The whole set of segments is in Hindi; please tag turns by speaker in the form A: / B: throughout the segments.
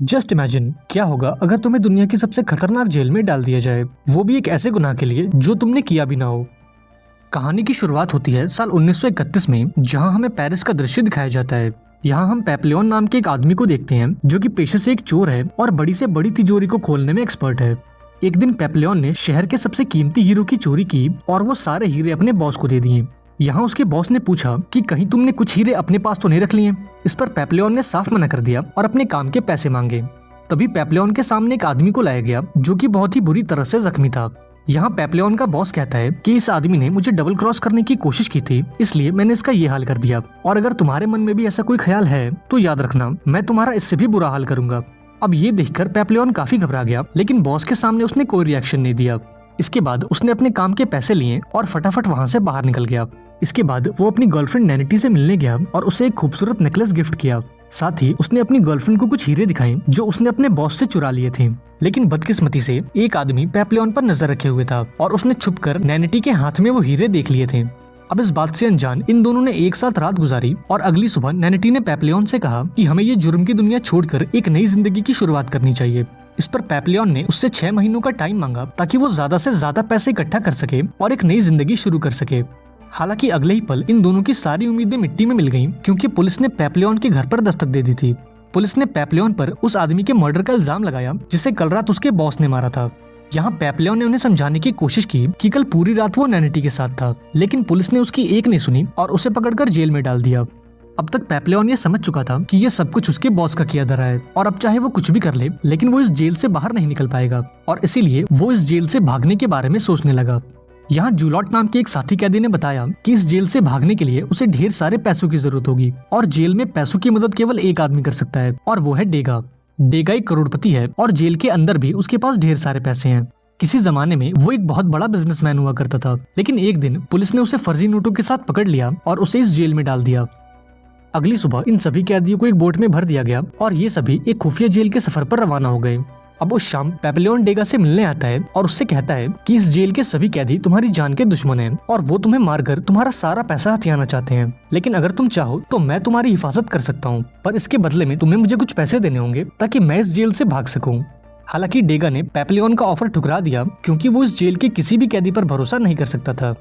A: जस्ट इमेजिन क्या होगा अगर तुम्हें दुनिया की सबसे खतरनाक जेल में डाल दिया जाए, वो भी एक ऐसे गुनाह के लिए जो तुमने किया भी ना हो। कहानी की शुरुआत होती है साल 1931 में, जहां हमें पेरिस का दृश्य दिखाया जाता है। यहाँ हम पेपलियन नाम के एक आदमी को देखते हैं जो कि पेशे से एक चोर है और बड़ी से बड़ी तिजोरी को खोलने में एक्सपर्ट है। एक दिन पेपलियन ने शहर के सबसे कीमती हीरो की चोरी की और वो सारे हीरे अपने बॉस को दे दिए। यहाँ उसके बॉस ने पूछा कि कहीं तुमने कुछ हीरे अपने पास तो नहीं रख लिए। इस पर पेपलियन ने साफ मना कर दिया और अपने काम के पैसे मांगे। तभी पेपलियन के सामने एक आदमी को लाया गया जो कि बहुत ही बुरी तरह से जख्मी था। यहाँ पेपलियन का बॉस कहता है कि इस आदमी ने मुझे डबल क्रॉस करने की कोशिश की थी, इसलिए मैंने इसका ये हाल कर दिया, और अगर तुम्हारे मन में भी ऐसा कोई ख्याल है तो याद रखना मैं तुम्हारा इससे भी बुरा हाल करूंगा। अब ये देखकर पेपलियन काफी घबरा गया, लेकिन बॉस के सामने उसने कोई रिएक्शन नहीं दिया। इसके बाद उसने अपने काम के पैसे लिए और फटाफट वहाँ से बाहर निकल गया। इसके बाद वो अपनी गर्लफ्रेंड नैनिटी से मिलने गया और उसे एक खूबसूरत नेकलेस गिफ्ट किया। साथ ही उसने अपनी गर्लफ्रेंड को कुछ हीरे दिखाए जो उसने अपने बॉस से चुरा लिए थे। लेकिन बदकिस्मती से एक आदमी पेपलियन पर नजर रखे हुए था और उसने छुपकर नैनिटी के हाथ में वो हीरे देख लिए थे। अब इस बात से अनजान इन दोनों ने एक साथ रात गुजारी और अगली सुबह नैनिटी ने पेपलियन से कहा कि हमें ये जुर्म की दुनिया छोड़कर एक नई जिंदगी की शुरुआत करनी चाहिए। इस पर पेपलियन ने उससे 6 महीनों का टाइम मांगा ताकि वो ज्यादा से ज्यादा पैसे इकट्ठा कर सके और एक नई जिंदगी शुरू कर सके। हालांकि अगले ही पल इन दोनों की सारी उम्मीदें मिट्टी में मिल गईं, क्योंकि पुलिस ने पेपलियन के घर पर दस्तक दे दी थी। पुलिस ने पेपलियन पर उस आदमी के मर्डर का इल्जाम लगाया जिसे कल रात उसके बॉस ने मारा था। यहाँ पेपलियन ने उन्हें समझाने की कोशिश की कि कल पूरी रात वो नैनिटी के साथ था, लेकिन पुलिस ने उसकी एक नहीं सुनी और उसे पकड़कर जेल में डाल दिया। अब तक पेपलियन ये समझ चुका था कि ये सब कुछ उसके बॉस का किया धरा है और अब चाहे वो कुछ भी कर ले, लेकिन वो इस जेल से बाहर नहीं निकल पाएगा, और इसीलिए वो इस जेल से भागने के बारे में सोचने लगा। यहाँ जूलॉट नाम के एक साथी कैदी ने बताया कि इस जेल से भागने के लिए उसे ढेर सारे पैसों की जरूरत होगी और जेल में पैसों की मदद केवल एक आदमी कर सकता है, और वो है डेगा। डेगा एक करोड़पति है और जेल के अंदर भी उसके पास ढेर सारे पैसे हैं। किसी जमाने में वो एक बहुत बड़ा बिजनेसमैन हुआ करता था, लेकिन एक दिन पुलिस ने उसे फर्जी नोटों के साथ पकड़ लिया और उसे इस जेल में डाल दिया। अगली सुबह इन सभी कैदियों को एक बोट में भर दिया गया और ये सभी एक खुफिया जेल के सफर पर रवाना हो गए। अब उस शाम पेपलियन डेगा से मिलने आता है और उससे कहता है कि इस जेल के सभी कैदी तुम्हारी जान के दुश्मन हैं और वो तुम्हें मारकर तुम्हारा सारा पैसा हथियाना चाहते हैं, लेकिन अगर तुम चाहो तो मैं तुम्हारी हिफाजत कर सकता हूँ, पर इसके बदले में तुम्हें मुझे कुछ पैसे देने होंगे ताकि मैं इस जेल से भाग सकूँ। हालांकि डेगा ने पेपलियन का ऑफर ठुकरा दिया, क्योंकि वो इस जेल के किसी भी कैदी पर भरोसा नहीं कर सकता था।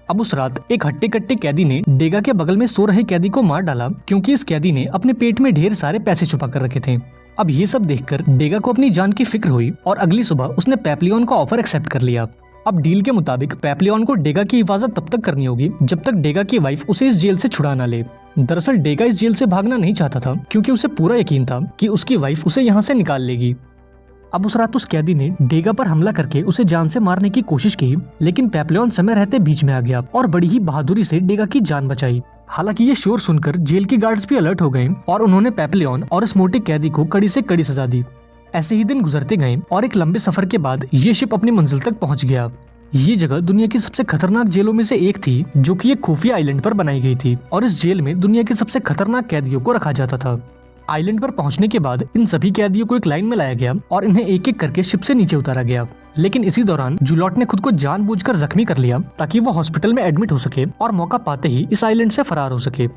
A: अब उस रात एक हट्टे कट्टे कैदी ने डेगा के बगल में सो रहे कैदी को मार डाला, क्योंकि इस कैदी ने अपने पेट में ढेर सारे पैसे छुपा कर रखे थे। अब ये सब देखकर डेगा को अपनी जान की फिक्र हुई और अगली सुबह उसने पेपलियन का ऑफर एक्सेप्ट कर लिया। अब डील के मुताबिक पेपलियन को डेगा की हिफाजत तब तक करनी होगी जब तक डेगा की वाइफ उसे इस जेल से छुड़ा ना ले। दरअसल डेगा इस जेल से भागना नहीं चाहता था, क्योंकि उसे पूरा यकीन था कि उसकी वाइफ उसे यहाँ से निकाल लेगी। अब उस रात उस कैदी ने डेगा पर हमला करके उसे जान से मारने की कोशिश की, लेकिन पेपलियन समय रहते बीच में आ गया और बड़ी ही बहादुरी से डेगा की जान बचाई। हालांकि ये शोर सुनकर जेल के गार्ड्स भी अलर्ट हो गए और उन्होंने पेपलियन और इस मोटे कैदी को कड़ी से कड़ी सजा दी। ऐसे ही दिन गुजरते गए और एक लंबे सफर के बाद ये शिप अपनी मंजिल तक पहुंच गया। ये जगह दुनिया की सबसे खतरनाक जेलों में से एक थी, जो कि एक खुफिया आइलैंड पर बनाई गई थी, और इस जेल में दुनिया के सबसे खतरनाक कैदियों को रखा जाता था। आइलैंड पर पहुंचने के बाद इन सभी कैदियों को एक लाइन में लाया गया और इन्हें एक एक करके शिप से नीचे उतारा गया। लेकिन इसी दौरान जूलॉट ने खुद को जानबूझकर जख्मी कर लिया ताकि वो हॉस्पिटल में एडमिट हो सके और मौका पाते ही इस आइलैंड से फरार हो सके।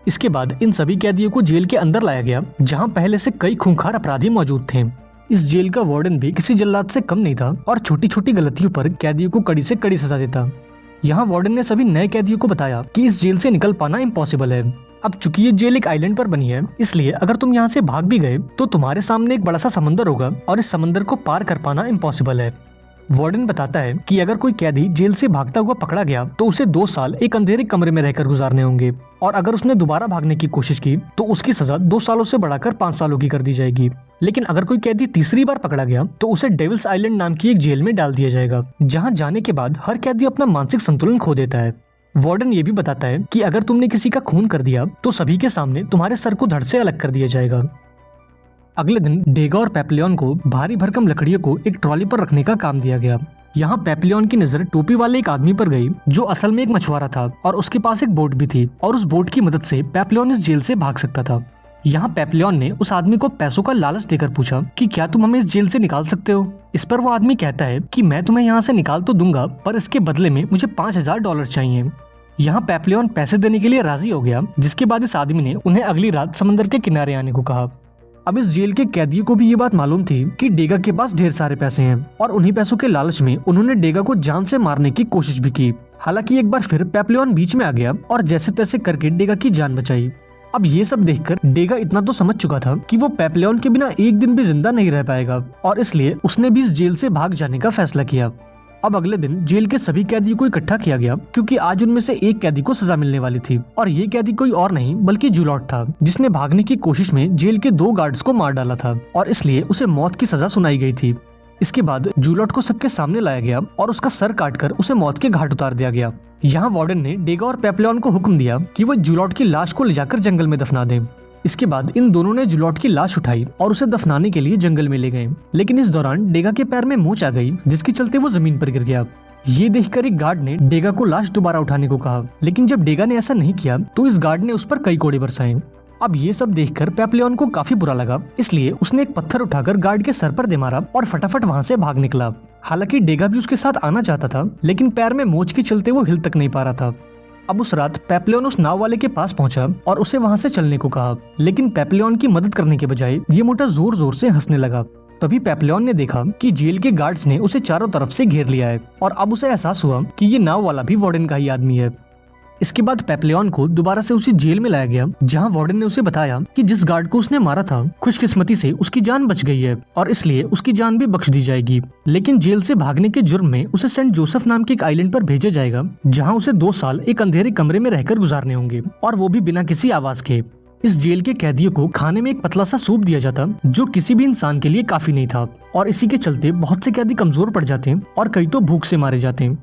A: इसके बाद इन सभी कैदियों को जेल के अंदर लाया गया, जहां पहले से कई खूंखार अपराधी मौजूद थे। इस जेल का वार्डन भी किसी जल्लाद से कम नहीं था और छोटी छोटी गलतियों पर कैदियों को कड़ी से कड़ी सजा देता। यहाँ वार्डन ने सभी नए कैदियों को बताया कि इस जेल से निकल पाना इम्पॉसिबल है। अब चूंकि ये जेल एक आइलैंड पर बनी है, इसलिए अगर तुम यहाँ से भाग भी गए तो तुम्हारे सामने एक बड़ा सा समंदर होगा और इस समंदर को पार कर पाना इम्पॉसिबल है। वार्डन बताता है कि अगर कोई कैदी जेल से भागता हुआ पकड़ा गया तो उसे 2 साल एक अंधेरे कमरे में रहकर गुजारने होंगे, और अगर उसने दोबारा भागने की कोशिश की तो उसकी सजा 2 सालों से बढ़ाकर 5 सालों की कर दी जाएगी। लेकिन अगर कोई कैदी तीसरी बार पकड़ा गया तो उसे डेविल्स आइलैंड नाम की एक जेल में डाल दिया जाएगा, जहाँ जाने के बाद हर कैदी अपना मानसिक संतुलन खो देता है। वार्डन ये भी बताता है कि अगर तुमने किसी का खून कर दिया तो सभी के सामने तुम्हारे सर को धड़ से अलग कर दिया जाएगा। अगले दिन डेगा और पेपलियन को भारी भरकम लकड़ियों को एक ट्रॉली पर रखने का काम दिया गया। यहाँ पेपलियन की नजर टोपी वाले एक आदमी पर गई जो असल में एक मछुआरा था और उसके पास एक बोट भी थी, और उस बोट की मदद से पेपलियन इस जेल से भाग सकता था। यहाँ पेपलियन ने उस आदमी को पैसों का लालच देकर पूछा कि क्या तुम हमें इस जेल से निकाल सकते हो। इस पर वो आदमी कहता है कि मैं तुम्हें यहाँ से निकाल तो दूंगा, पर इसके बदले में मुझे $5000 चाहिए। यहाँ पेपलियन पैसे देने के लिए राजी हो गया, जिसके बाद इस आदमी ने उन्हें अगली रात समंदर के किनारे आने को कहा। अब इस जेल के कैदियों को भी ये बात मालूम थी कि डेगा के पास ढेर सारे पैसे हैं और उन्हीं पैसों के लालच में उन्होंने डेगा को जान से मारने की कोशिश भी की। हालांकि एक बार फिर पेप्लियन बीच में आ गया और जैसे तैसे करके डेगा की जान बचाई। अब ये सब देखकर डेगा इतना तो समझ चुका था कि वो पेप्लियन के बिना एक दिन भी जिंदा नहीं रह पाएगा और इसलिए उसने भी इस जेल से भाग जाने का फैसला किया। अब अगले दिन जेल के सभी कैदियों को इकट्ठा किया गया क्योंकि आज उनमें से एक कैदी को सजा मिलने वाली थी और ये कैदी कोई और नहीं बल्कि जूलॉट था, जिसने भागने की कोशिश में जेल के 2 गार्ड्स को मार डाला था और इसलिए उसे मौत की सजा सुनाई गई थी। इसके बाद जूलॉट को सबके सामने लाया गया और उसका सर काटकर उसे मौत के घाट उतार दिया गया। यहाँ वार्डन ने डेगा और पेप्लियन को हुक्म दिया कि वो जूलॉट की लाश को ले जाकर जंगल में दफना दें। इसके बाद इन दोनों ने जूलॉट की लाश उठाई और उसे दफनाने के लिए जंगल में ले गए, लेकिन इस दौरान डेगा के पैर में मोच आ गई जिसके चलते वो जमीन पर गिर गया। ये देखकर एक गार्ड ने डेगा को लाश दोबारा उठाने को कहा, लेकिन जब डेगा ने ऐसा नहीं किया तो इस गार्ड ने उस पर कई कोड़े बरसाए। अब ये सब देखकर पेप्लियन को काफी बुरा लगा, इसलिए उसने एक पत्थर उठाकर गार्ड के सर पर दे मारा और फटाफट वहाँ से भाग निकला। हालांकि डेगा भी उसके साथ आना चाहता था, लेकिन पैर में मोच के चलते वो हिल तक नहीं पा रहा था। अब उस रात पेप्लियन उस नाव वाले के पास पहुंचा और उसे वहाँ से चलने को कहा, लेकिन पेप्लियन की मदद करने के बजाय ये मोटा जोर जोर से हंसने लगा। तभी पेप्लियन ने देखा कि जेल के गार्ड्स ने उसे चारों तरफ से घेर लिया है और अब उसे एहसास हुआ कि ये नाव वाला भी वार्डन का ही आदमी है। इसके बाद पेप्लियन को दोबारा से उसी जेल में लाया गया जहां वार्डन ने उसे बताया कि जिस गार्ड को उसने मारा था खुशकिस्मती से उसकी जान बच गई है और इसलिए उसकी जान भी बख्श दी जाएगी, लेकिन जेल से भागने के जुर्म में उसे सेंट जोसेफ नाम के एक आइलैंड पर भेजा जाएगा जहां उसे 2 साल एक अंधेरे कमरे में रहकर गुजारने होंगे और वो भी बिना किसी आवाज के। इस जेल के कैदियों को खाने में एक पतला सा सूप दिया जाता जो किसी भी इंसान के लिए काफी नहीं था और इसी के चलते बहुत से कैदी कमजोर पड़ जाते हैं और कई तो भूख से मारे जाते हैं।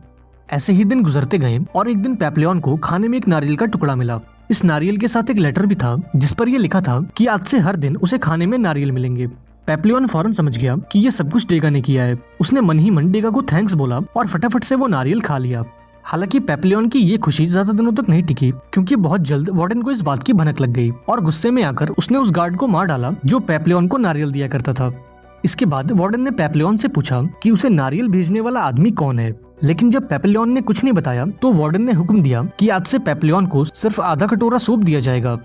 A: ऐसे ही दिन गुजरते गए और एक दिन पेप्लियन को खाने में एक नारियल का टुकड़ा मिला। इस नारियल के साथ एक लेटर भी था जिस पर यह लिखा था कि आज से हर दिन उसे खाने में नारियल मिलेंगे। पेप्लियन फौरन समझ गया कि ये सब कुछ डेगा ने किया है। उसने मन ही मन डेगा को थैंक्स बोला और फटाफट से वो नारियल खा लिया। हालांकि पेप्लियन की ये खुशी ज्यादा दिनों तक नहीं टिकी क्योंकि बहुत जल्द वार्डन को इस बात की भनक लग गई और गुस्से में आकर उसने उस गार्ड को मार डाला जो पेप्लियन को नारियल दिया करता था। इसके बाद वार्डन ने पेप्लियन से पूछा कि उसे नारियल भेजने वाला आदमी कौन है, लेकिन जब पेप्लियन ने कुछ नहीं बताया तो वार्डन ने हुक्म दिया कि आज से पेप्लियन को सिर्फ आधा कटोरा सूप दिया जाएगा।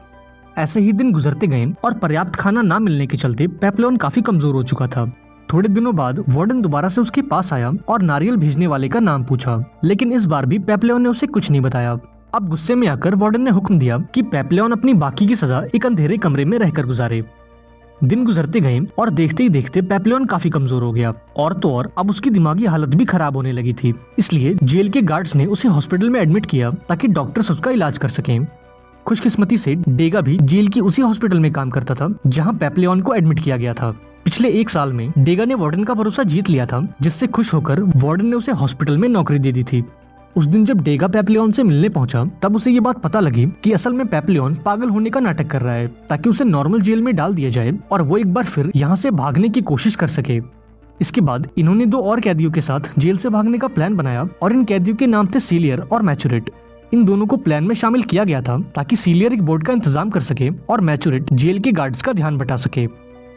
A: ऐसे ही दिन गुजरते गए और पर्याप्त खाना न मिलने के चलते पेप्लियन काफी कमजोर हो चुका था। थोड़े दिनों बाद वार्डन दोबारा से उसके पास आया और नारियल भेजने वाले का नाम पूछा, लेकिन इस बार भी पेप्लियन ने उसे कुछ नहीं बताया। अब गुस्से में आकर वार्डन ने हुक्म दिया कि पेप्लियन अपनी बाकी की सजा एक अंधेरे कमरे में रहकर गुजारे। दिन गुजरते गए और देखते ही देखते पेप्लियन काफी कमजोर हो गया और तो और अब उसकी दिमागी हालत भी खराब होने लगी थी। इसलिए जेल के गार्ड्स ने उसे हॉस्पिटल में एडमिट किया ताकि डॉक्टर्स उसका इलाज कर सकें। खुशकिस्मती से डेगा भी जेल की उसी हॉस्पिटल में काम करता था जहां पेप्लियन को एडमिट किया गया था। पिछले 1 साल में डेगा ने वार्डन का भरोसा जीत लिया था, जिससे खुश होकर वार्डन ने उसे हॉस्पिटल में नौकरी दे दी थी। उस दिन जब डेगा पेप्लियन से मिलने पहुंचा तब उसे ये बात पता लगी कि असल में पेप्लियन पागल होने का नाटक कर रहा है ताकि उसे नॉर्मल जेल में डाल दिया जाए और वो एक बार फिर यहाँ से भागने की कोशिश कर सके। इसके बाद इन्होंने 2 और कैदियों के साथ जेल से भागने का प्लान बनाया और इन कैदियों के नाम थे सीलियर और मैचुरेट। इन दोनों को प्लान में शामिल किया गया था ताकि सीलियर एक बोर्ड का इंतजाम कर सके और मैचुरेट जेल के गार्ड्स का ध्यान बटा सके।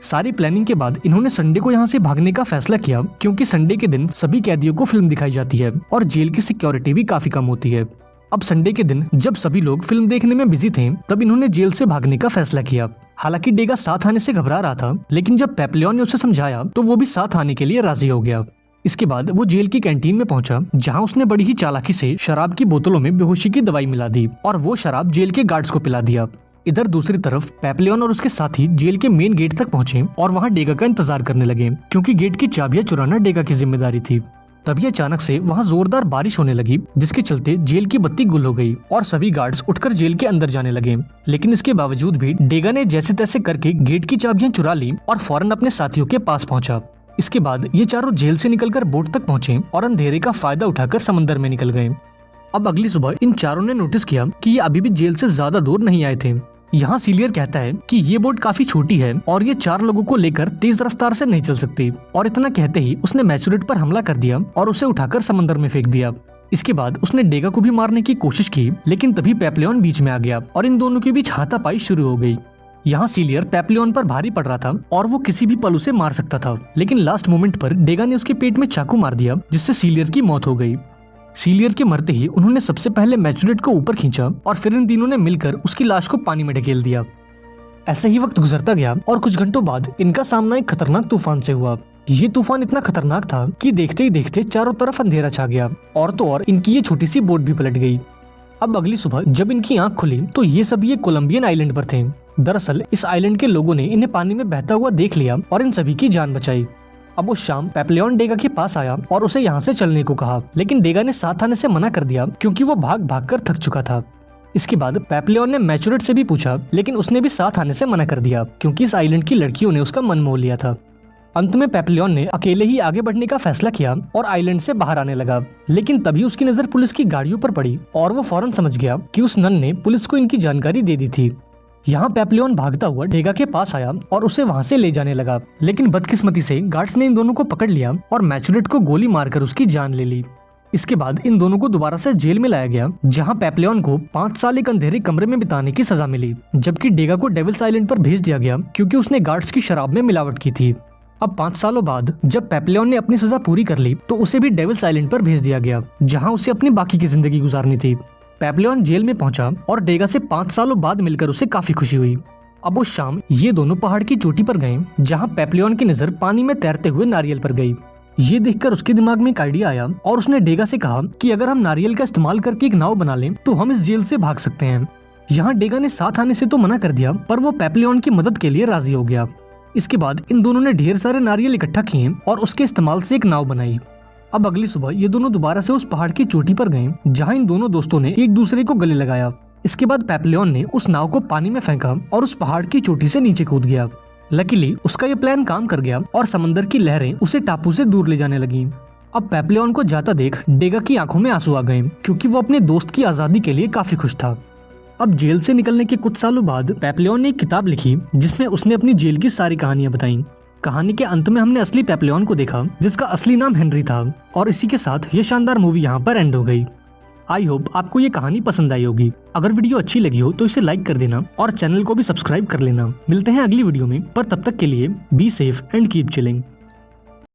A: सारी प्लानिंग के बाद इन्होंने संडे को यहाँ से भागने का फैसला किया क्योंकि संडे के दिन सभी कैदियों को फिल्म दिखाई जाती है और जेल की सिक्योरिटी भी काफी कम होती है। अब संडे के दिन जब सभी लोग फिल्म देखने में बिजी थे तब इन्होंने जेल से भागने का फैसला किया। हालांकि डेगा साथ आने से घबरा रहा था, लेकिन जब पेप्लियन ने उसे समझाया तो वो भी साथ आने के लिए राजी हो गया। इसके बाद वो जेल की कैंटीन में पहुंचा जहां उसने बड़ी ही चालाकी से शराब की बोतलों में बेहोशी की दवाई मिला दी और वो शराब जेल के गार्ड्स को पिला दिया। इधर दूसरी तरफ पेप्लियन और उसके साथी जेल के मेन गेट तक पहुंचे और वहां डेगा का इंतजार करने लगे क्योंकि गेट की चाबियां चुराना डेगा की जिम्मेदारी थी। तभी अचानक से वहां जोरदार बारिश होने लगी जिसके चलते जेल की बत्ती गुल हो गई और सभी गार्ड्स उठकर जेल के अंदर जाने लगे। लेकिन इसके बावजूद भी डेगा ने जैसे तैसे करके गेट की चाबियां चुरा ली और फौरन अपने साथियों के पास पहुंचा। इसके बाद ये चारों जेल से निकलकर बोट तक पहुंचे और अंधेरे का फायदा उठाकर समंदर में निकल गए। अब अगली सुबह इन चारों ने नोटिस किया कि ये अभी भी जेल से ज्यादा दूर नहीं आए थे। यहाँ सीलियर कहता है कि ये बोट काफी छोटी है और ये 4 लोगों को लेकर तेज रफ्तार से नहीं चल सकती और इतना कहते ही उसने मैचुरेट पर हमला कर दिया और उसे उठाकर समंदर में फेंक दिया। इसके बाद उसने डेगा को भी मारने की कोशिश की, लेकिन तभी पेप्लियन बीच में आ गया और इन दोनों के बीच हाथापाई शुरू हो गई। यहाँ सीलियर पेप्लियन पर भारी पड़ रहा था और वो किसी भी पल उसे मार सकता था, लेकिन लास्ट मोमेंट पर डेगा ने उसके पेट में चाकू मार दिया जिससे सीलियर की मौत हो गई। सीलियर के मरते ही उन्होंने सबसे पहले मैचुरेट को ऊपर खींचा और फिर इन तीनों ने मिलकर उसकी लाश को पानी में ढकेल दिया। ऐसे ही वक्त गुजरता गया और कुछ घंटों बाद इनका सामना एक खतरनाक तूफान से हुआ। ये तूफान इतना खतरनाक था कि देखते ही देखते चारों तरफ अंधेरा छा गया और तो और इनकी ये छोटी सी बोट भी पलट गई। अब अगली सुबह जब इनकी आंख खुली तो ये सभी एक कोलंबियन आइलैंड पर थे। दरअसल इस आइलैंड के लोगों ने इन्हें पानी में बहता हुआ देख लिया और इन सभी की जान बचाई। अब उस शाम पेपलियन डेगा के पास आया और उसे यहाँ से चलने को कहा, लेकिन डेगा ने साथ आने से मना कर दिया क्योंकि वो भाग भाग कर थक चुका था। इसके बाद पेपलियन ने मैचुरेट से भी पूछा, लेकिन उसने भी साथ आने से मना कर दिया क्योंकि इस आइलैंड की लड़कियों ने उसका मन मोह लिया था। अंत में पेपलियन ने अकेले ही आगे बढ़ने का फैसला किया और आइलैंड से बाहर आने लगा, लेकिन तभी उसकी नजर पुलिस की गाड़ियों पर पड़ी और वो फौरन समझ गया कि उस नन ने पुलिस को इनकी जानकारी दे दी थी। यहाँ पेपलियन भागता हुआ डेगा के पास आया और उसे वहाँ से ले जाने लगा, लेकिन बदकिस्मती से गार्ड्स ने इन दोनों को पकड़ लिया और मैचुरेट को गोली मारकर उसकी जान ले ली। इसके बाद इन दोनों को दोबारा से जेल में लाया गया, जहाँ पेपलियन को 5 साल एक अंधेरे कमरे में बिताने की सजा मिली, जबकि डेगा को डेविल्स आइलैंड पर भेज दिया गया क्योंकि उसने गार्ड्स की शराब में मिलावट की थी। अब 5 सालों बाद जब पेपलियन ने अपनी सजा पूरी कर ली तो उसे भी डेविल्स आइलैंड पर भेज दिया गया, जहाँ उसे अपनी बाकी की जिंदगी गुजारनी थी। पेपलियन जेल में पहुंचा और डेगा से 5 सालों बाद मिलकर उसे काफी खुशी हुई। अब उस शाम ये दोनों पहाड़ की चोटी पर गए, जहाँ पेपलियन की नजर पानी में तैरते हुए नारियल पर गई। ये देखकर उसके दिमाग में एक आइडिया आया और उसने डेगा से कहा कि अगर हम नारियल का इस्तेमाल करके एक नाव बना लें तो हम इस जेल से भाग सकते हैं। यहाँ डेगा ने साथ आने से तो मना कर दिया, पर वो पेपलियन की मदद के लिए राजी हो गया। इसके बाद इन दोनों ने ढेर सारे नारियल इकट्ठा किए और उसके इस्तेमाल से एक नाव बनाई। अब अगली सुबह ये दोनों दोबारा से उस पहाड़ की चोटी पर गए, जहाँ इन दोनों दोस्तों ने एक दूसरे को गले लगाया। इसके बाद पेपलियन ने उस नाव को पानी में फेंका और उस पहाड़ की चोटी से नीचे कूद गया। लकीली उसका ये प्लान काम कर गया और समंदर की लहरें उसे टापू से दूर ले जाने लगी। अब पेपलियन को जाता देख डेगा की आंखों में आंसू आ गए क्योंकि वो अपने दोस्त की आजादी के लिए काफी खुश था। अब जेल से निकलने के कुछ सालों बाद पेपलियन ने एक किताब लिखी जिसमें उसने अपनी जेल की सारी कहानियां बताई। कहानी के अंत में हमने असली पेपलियन को देखा, जिसका असली नाम हेनरी था। और इसी के साथ ये शानदार मूवी यहाँ पर एंड हो गई। आई होप आपको ये कहानी पसंद आई होगी। अगर वीडियो अच्छी लगी हो तो इसे लाइक कर देना और चैनल को भी सब्सक्राइब कर लेना। मिलते हैं अगली वीडियो में, पर तब तक के लिए be safe and keep chilling.